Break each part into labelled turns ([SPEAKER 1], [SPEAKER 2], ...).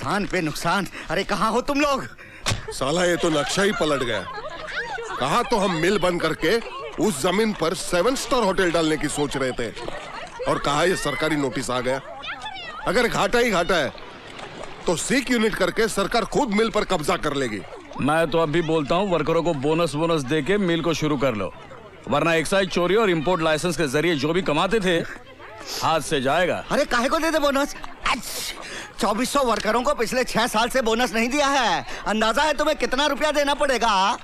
[SPEAKER 1] नुकसान पे नुकसान। अरे कहाँ हो तुम लोग?
[SPEAKER 2] साला ये तो नक्शा ही पलट गया। कहा तो हम मिल बंद करके उस जमीन पर 7 स्टार होटल डालने की सोच रहे थे, और कहा ये सरकारी नोटिस आ गया। अगर घाटा ही घाटा है तो सीक यूनिट करके सरकार खुद मिल पर कब्जा कर लेगी।
[SPEAKER 3] मैं तो अभी बोलता हूँ वर्करों को बोनस दे के मिल को शुरू कर लो, वरना एक्साइज चोरी और इंपोर्ट लाइसेंस के जरिए जो भी कमाते थे हाथ से जाएगा।
[SPEAKER 1] अरे काहे को दे दे बोनस? 2400 वर्करों को पिछले 6 साल से बोनस नहीं दिया है। अंदाजा है तुम्हें कितना रुपया देना पड़ेगा?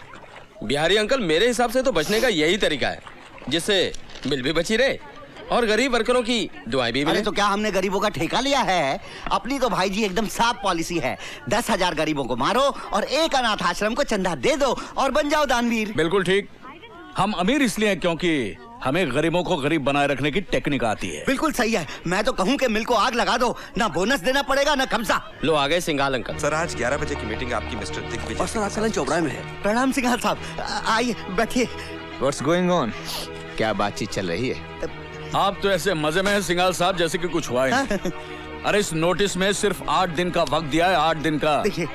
[SPEAKER 4] बिहारी अंकल, मेरे हिसाब से तो बचने का यही तरीका है, जिससे मिल भी बची रहे और गरीब वर्करों की दुआएं भी मिले।
[SPEAKER 1] अरे तो क्या हमने गरीबों का ठेका लिया है? अपनी तो भाई जी एकदम साफ पॉलिसी है। 10,000 गरीबों को मारो और एक अनाथ आश्रम को चंदा दे दो और बन जाओ दानवीर।
[SPEAKER 3] बिल्कुल ठीक। हम अमीर इसलिए हैं क्योंकि हमें गरीबों को गरीब बनाए रखने की टेक्निक आती है।
[SPEAKER 1] बिल्कुल सही है। मैं तो कहूँ कि मिल को आग लगा दो, ना बोनस देना पड़ेगा ना कब्जा।
[SPEAKER 4] लो आ गए सिंघाल अंकल।
[SPEAKER 5] सर आज 11 बजे की मीटिंग आपकी मिस्टर दिग्विजय।
[SPEAKER 6] और सर आज सलन चौबराय में है।
[SPEAKER 1] प्रणाम सिंघाल साहब, आइए बैठिए।
[SPEAKER 7] What's going on? क्या बातचीत चल रही है?
[SPEAKER 3] आप तो ऐसे मजे में हैं सिंघाल साहब जैसे कि कुछ हुआ ही नहीं। अरे इस नोटिस में सिर्फ 8 दिन का वक्त दिया है, 8 दिन का।
[SPEAKER 1] देखिए,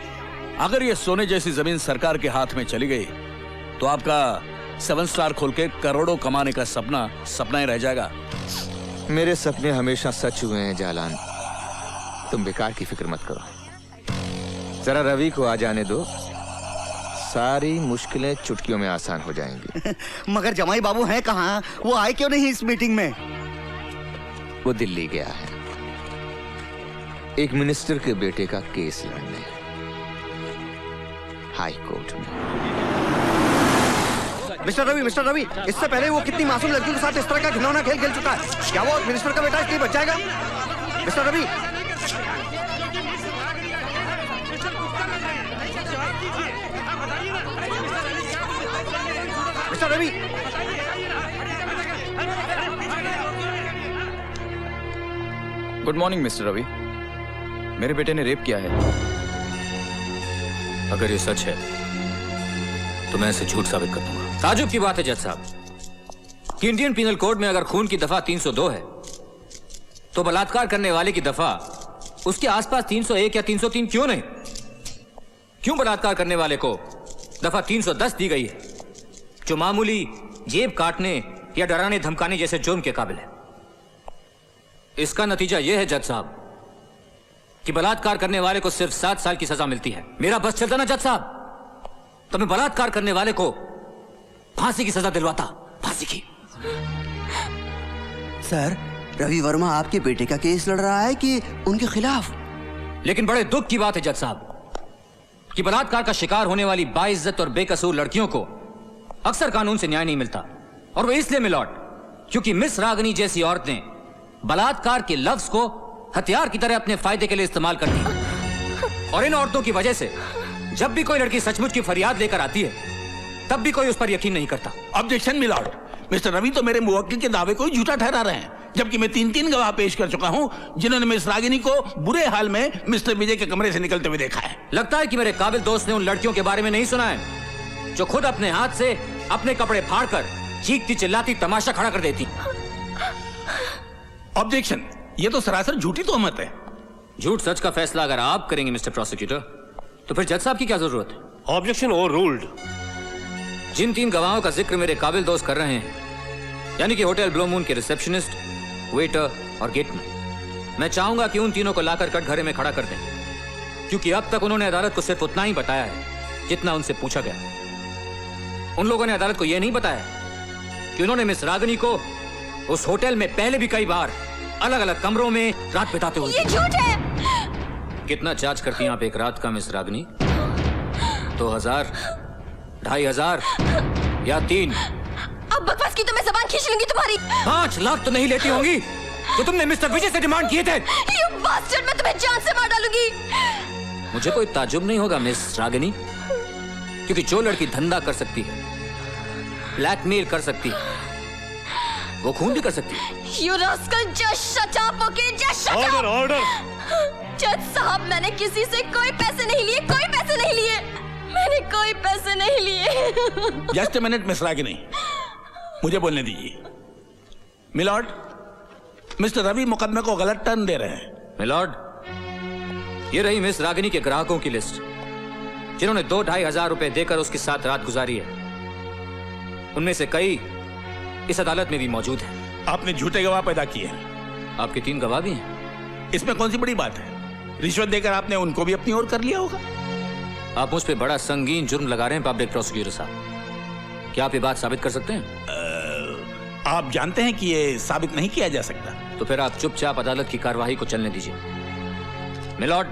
[SPEAKER 3] अगर ये सोने जैसी जमीन सरकार के हाथ में चली गई तो आपका 7 स्टार खोल के करोड़ों कमाने का सपना ही रह जाएगा।
[SPEAKER 7] मेरे सपने हमेशा सच हुए हैं जालान, तुम बेकार की फिक्र मत करो। जरा रवि को आ जाने दो, सारी मुश्किलें चुटकियों में आसान हो जाएंगी।
[SPEAKER 1] मगर जमाई बाबू हैं कहाँ? वो आए क्यों नहीं इस मीटिंग में?
[SPEAKER 7] वो दिल्ली गया है एक मिनिस्टर के बेटे का केस लड़ने, हाई कोर्ट में।
[SPEAKER 6] मिस्टर रवि, इससे पहले वो कितनी मासूम लड़कियों के साथ इस तरह का घिनौना खेल खेल चुका है। क्या वो मिनिस्टर का बेटा इसलिए बच जाएगा? Mister Ravi, mister Ravi,
[SPEAKER 8] good morning mister Ravi. मेरे बेटे ने रेप किया है। अगर ये सच है तो मैं इसे झूठ साबित कर दूंगा।
[SPEAKER 9] ताजुब की बात है जज साहब कि इंडियन पिनल कोड में अगर खून की दफा 302 है तो बलात्कार करने वाले की दफा उसके आसपास 301 या 303 क्यों नहीं? क्यों बलात्कार करने वाले को दफा 310 दी गई है, जो मामूली जेब काटने या डराने धमकाने जैसे जुर्म के काबिल है? इसका नतीजा यह है जज साहब कि बलात्कार करने वाले को सिर्फ 7 साल की सजा मिलती है। मेरा बस चलता ना जज साहब तो मैं बलात्कार करने वाले को फांसी की सजा दिलवाता, फांसी की।
[SPEAKER 6] सर रवि वर्मा आपके बेटे का केस लड़ रहा है कि उनके खिलाफ?
[SPEAKER 9] लेकिन बड़े दुख की बात है जज साहब कि बलात्कार का शिकार होने वाली बाइज्जत और बेकसूर लड़कियों को अक्सर कानून से न्याय नहीं मिलता, और वो इसलिए मिलॉट क्योंकि मिस रागनी जैसी औरतें बलात्कार के लफ्ज को हथियार की तरह अपने फायदे के लिए इस्तेमाल करती हैं। और इन औरतों की वजह से जब भी कोई लड़की सचमुच की फरियाद लेकर आती है तब भी कोई उस पर यकीन नहीं करता।
[SPEAKER 10] ऑब्जेक्शन मिलॉर्ड, मिस्टर रवि तो मेरे मुवक्किल के दावे को झूठा ठहरा रहे हैं, जबकि मैं 3 गवाह पेश कर चुका हूं जिन्होंने मिस रागिनी को बुरे हाल में मिस्टर विजय के कमरे से निकलते हुए देखा है।
[SPEAKER 9] लगता है कि मेरे काबिल दोस्त ने उन लड़कियों के बारे में नहीं सुना है जो खुद अपने हाथ से अपने कपड़े फाड़कर चीखती चिल्लाती तमाशा खड़ा कर देती।
[SPEAKER 10] ऑब्जेक्शन, ये तो सरासर झूठी तोहमत है।
[SPEAKER 9] झूठ सच का फैसला अगर आप करेंगे मिस्टर प्रोसिक्यूटर तो फिर जज साहब की क्या जरूरत है?
[SPEAKER 4] Objection over ruled.
[SPEAKER 9] जिन 3 गवाहों का जिक्र मेरे काबिल दोस्त कर रहे हैं, यानी कि होटल ब्लू मून के रिसेप्शनिस्ट, वेटर और गेटमैन, मैं चाहूंगा कि उन तीनों को लाकर कटघरे में खड़ा कर दें, क्योंकि अब तक उन्होंने अदालत को सिर्फ उतना ही बताया है जितना उनसे पूछा गया। उन लोगों ने अदालत को यह नहीं बताया कि उन्होंने मिस रागनी को उस होटल में पहले भी कई बार अलग अलग कमरों में रात बिताते हुए।
[SPEAKER 11] ये झूठ है।
[SPEAKER 9] कितना चार्ज करती हैं आप एक रात का मिस रागनी? 2000, 2500 या 3?
[SPEAKER 11] अब बकवास की तो मैं जबान खींच लूंगी तुम्हारी।
[SPEAKER 9] 5 लाख तो नहीं लेती होंगी तो तुमने मिस्टर विजय से डिमांड किए थे।
[SPEAKER 11] You bastard, मैं तुम्हें जान से मार डालूंगी।
[SPEAKER 9] मुझे कोई ताजुब नहीं होगा मिस रागिनी, क्योंकि जो लड़की धंधा कर सकती है, ब्लैकमेल कर सकती है, वो खून भी कर सकती है।
[SPEAKER 11] You rascal, just shut up, okay? Just shut up.
[SPEAKER 4] Order.
[SPEAKER 11] जज साहब, मैंने किसी से कोई पैसे नहीं लिए, कोई पैसे नहीं लिए, मैंने कोई पैसे नहीं लिए।
[SPEAKER 10] Just a minute miss Ragini, मुझे बोलने दीजिए। मिलॉर्ड, मिस्टर रवि मुकदमे को गलत टर्न दे रहे हैं।
[SPEAKER 9] मिलॉर्ड, ये रही मिस रागिनी के ग्राहकों की लिस्ट, जिन्होंने 2-2.5 रुपए देकर उसके साथ रात गुजारी है। उनमें से कई इस अदालत में भी मौजूद हैं।
[SPEAKER 10] आपने झूठे गवाह पैदा किए हैं।
[SPEAKER 9] आपके 3 गवाह भी हैं।
[SPEAKER 10] इसमें कौन सी बड़ी बात है? रिश्वत देकर आपने उनको भी अपनी ओर कर लिया होगा।
[SPEAKER 9] आप मुझ पे बड़ा संगीन जुर्म लगा रहे हैं पब्लिक प्रोसिक्यूटर साहब। क्या आप ये बात साबित कर सकते हैं?
[SPEAKER 10] आप जानते हैं कि ये साबित नहीं किया जा सकता।
[SPEAKER 9] तो फिर आप चुपचाप अदालत की कार्यवाही को चलने दीजिए। मिलॉर्ड,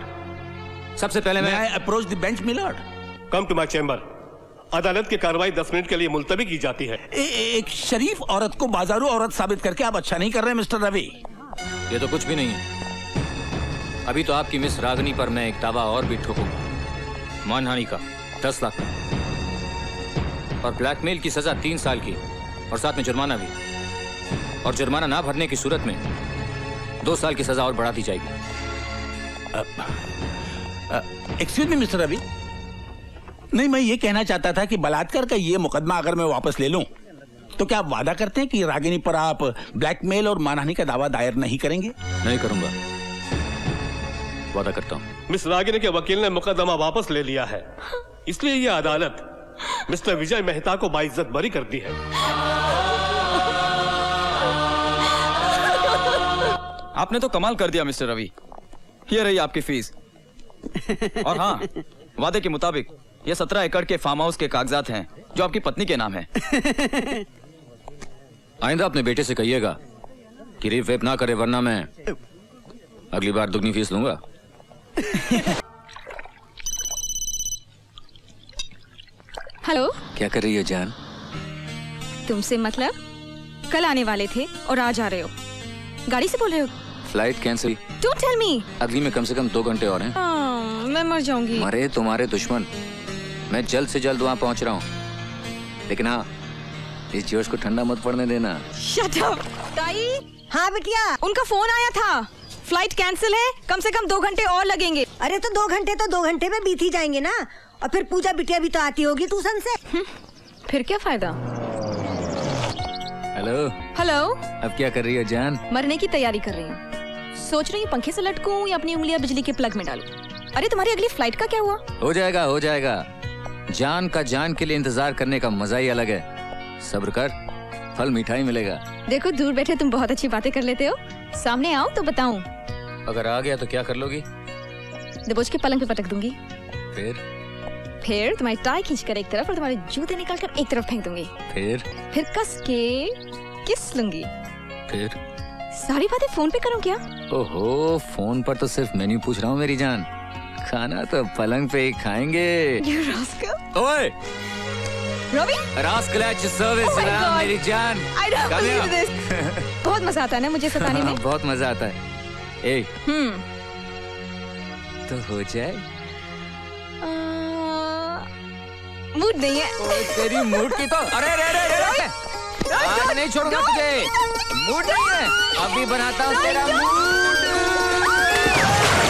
[SPEAKER 9] सबसे पहले मैं
[SPEAKER 10] approach the bench milord.
[SPEAKER 12] Come to my chamber. अदालत की कार्रवाई 10 मिनट के लिए मुलतवी की जाती है।
[SPEAKER 10] एक शरीफ औरत को बाजारू औरत साबित करके आप अच्छा नहीं कर रहे मिस्टर रवि।
[SPEAKER 9] ये तो कुछ भी नहीं है। अभी तो आपकी मिस रागिनी पर मैं एक दावा और भी ठोकूंगा, मानहानि का 10 लाख और ब्लैकमेल की सजा 3 साल की, और साथ में जुर्माना भी। और जुर्माना ना भरने की सूरत में 2 साल की सजा और बढ़ा दी जाएगी।
[SPEAKER 10] एक्सक्यूज मी मिस्टर रवि, नहीं, मैं ये कहना चाहता था कि बलात्कार का ये मुकदमा अगर मैं वापस ले लूं, तो क्या आप वादा करते हैं कि रागिनी पर आप ब्लैकमेल और मानहानि का दावा दायर नहीं करेंगे?
[SPEAKER 9] नहीं करूंगा, वादा करता हूं।
[SPEAKER 12] मिस रागिनी के वकील ने मुकदमा वापस ले लिया है, इसलिए यह अदालत मिस्टर विजय मेहता को बाइज्जत बरी करती है।
[SPEAKER 8] आपने तो कमाल कर दिया मिस्टर रवि। ये रही आपकी फीस। और हाँ, वादे के मुताबिक ये 17 एकड़ के फार्म हाउस के कागजात हैं जो आपकी पत्नी के नाम है।
[SPEAKER 9] आइंदा अपने बेटे से कहिएगा कि रेप वेप ना करे, वरना मैं अगली बार दुगनी फीस लूंगा।
[SPEAKER 11] हेलो,
[SPEAKER 9] क्या कर रही हो जान?
[SPEAKER 11] तुमसे मतलब? कल आने वाले थे और आज आ रहे हो। गाड़ी से बोल रहे हो?
[SPEAKER 9] Flight cancel.
[SPEAKER 11] Don't tell me.
[SPEAKER 9] अगली में कम से कम 2 घंटे और हैं।
[SPEAKER 11] मैं मर जाऊंगी।
[SPEAKER 9] मरे तुम्हारे दुश्मन, मैं जल्द से जल्द वहाँ पहुँच रहा हूँ। लेकिन हाँ, इस जोश को ठंडा मत पड़ने देना।
[SPEAKER 11] Shut up. ताई। हाँ बिटिया, उनका फोन आया था, फ्लाइट कैंसिल है, कम से कम 2 घंटे और लगेंगे।
[SPEAKER 13] अरे तो 2 घंटे तो 2 घंटे में बीत ही जाएंगे ना। और फिर पूजा बिटिया भी तो आती होगी ट्यूशन से।
[SPEAKER 11] फिर क्या फायदा।
[SPEAKER 9] हेलो।
[SPEAKER 11] हेलो।
[SPEAKER 9] अब क्या कर रही हो जान?
[SPEAKER 11] मरने की तैयारी कर रही हूँ। सोच रही हूँ पंखे से लटकूं या अपनी उंगलियां बिजली के प्लग में डालूं। अरे तुम्हारी अगली फ्लाइट का क्या हुआ?
[SPEAKER 9] हो जाएगा, हो जाएगा। जान का जान के लिए इंतजार करने का मजा ही अलग है। सब्र कर, फल मीठा ही मिलेगा।
[SPEAKER 11] देखो, दूर बैठे तुम बहुत अच्छी बातें कर लेते हो, सामने आओ तो बताऊं।
[SPEAKER 9] अगर आ गया तो क्या कर लोगी?
[SPEAKER 11] दबोच के पलंग पे पटक दूंगी।
[SPEAKER 9] फिर
[SPEAKER 11] तुम्हारी टाई खींचकर एक तरफ और तुम्हारे जूते निकालकर एक तरफ फेंक दूंगी। फिर कस के किस लूंगी।
[SPEAKER 9] फिर
[SPEAKER 11] सारी बातें फोन पे करूं क्या?
[SPEAKER 9] ओहो, फोन पर तो सिर्फ मेन्यू पूछ रहा हूँ मेरी जान। खाना तो पलंग पे ही खाएंगे। ओए
[SPEAKER 11] रवि,
[SPEAKER 9] सर्विस मेरी जान।
[SPEAKER 11] I don't believe this. बहुत मजा आता है ना मुझे सताने में।
[SPEAKER 9] बहुत मजा आता है। ए, तो हो जाए।
[SPEAKER 11] मूड नहीं है।
[SPEAKER 9] तेरी मूड की तो अरे रे आज नहीं छोड़ूंगा तुझे। मूड नहीं है, अभी बनाता हूँ तेरा मूड।